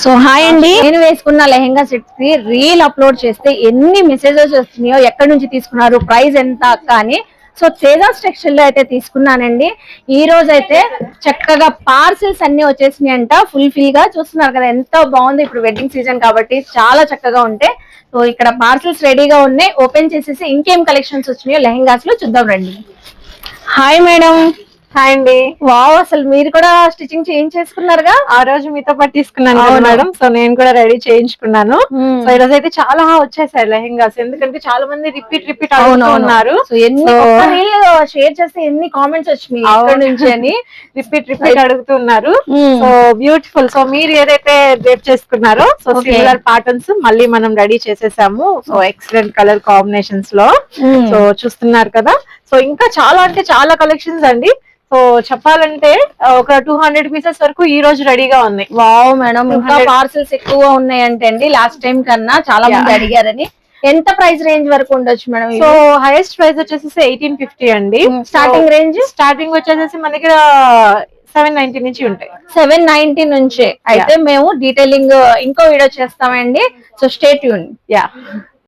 So hi అండి, నేను వేసుకున్న లెహెంగా సెట్ కి రీల్ అప్లోడ్ చేస్తే ఎన్ని మెసేజెస్ వస్తున్నాయో, ఎక్కడి నుంచి తీసుకున్నారు, ప్రైస్ ఎంత అక్క అని. సో తేజాస్ టెక్స్టైల్ లో అయితే తీసుకున్నానండి. ఈ రోజు అయితే చక్కగా పార్సిల్స్ అన్ని వచ్చేసినాయి అంట. ఫుల్ గా చూస్తున్నారు కదా, ఎంత బాగుంది. ఇప్పుడు వెడ్డింగ్ సీజన్ కాబట్టి చాలా చక్కగా ఉంటాయి. సో ఇక్కడ పార్సిల్స్ రెడీగా ఉన్నాయి. ఓపెన్ చేసేసి ఇంకేం కలెక్షన్స్ వచ్చినాయో లెహెంగాస్ లో చూద్దాం రండి. Hi madam. హాయ్ అండి. వావ్, అసలు మీరు కూడా స్టిచ్చింగ్ చేయించేసుకున్నారుగా? ఆ రోజు మీతో పాటు తీసుకున్నాను కదా మేడం, సో నేను కూడా రెడీ చేయించుకున్నాను. సో ఈ రోజు అయితే చాలా వచ్చేసాయి లెహెంగాస్, ఎందుకంటే చాలా మంది రిపీట్ అవుతూ ఉన్నారు. సో ఎన్ని షేర్ చేస్తే ఎన్ని కామెంట్స్ వచ్చినాయి అక్కడ నుంచి అని రిపీట్ అడుగుతున్నారు. So beautiful. సో మీరు ఏదైతే రేప్ చేసుకున్నారో సో సిమిలర్ ప్యాటర్న్స్ మళ్ళీ మనం రెడీ చేసేసాము. సో ఎక్సలెంట్ కలర్ కాంబినేషన్స్ లో సో చూస్తున్నారు కదా. సో ఇంకా చాలా అంటే చాలా కలెక్షన్స్ అండి. సో చెప్పాలంటే ఒక 200 పీసెస్ వరకు ఈ రోజు రెడీగా ఉన్నాయి. వావ్ మేడం, ఇంకా పార్సల్స్ ఎక్కువ ఉన్నాయంటే అండి. లాస్ట్ టైం కన్నా చాలా మంది అడిగారని. ఎంత ప్రైస్ రేంజ్ వరకు ఉండొచ్చు మేడం? సో హైయెస్ట్ ప్రైస్ వచ్చేసి 1850 అండి. స్టార్టింగ్ వచ్చేసి మన దగ్గర 790 నుంచి ఉంటాయి. 790 నుంచే. అయితే మేము డీటెయిలింగ్ ఇంకో వీడియో చేస్తామండి. So stay tune. యా.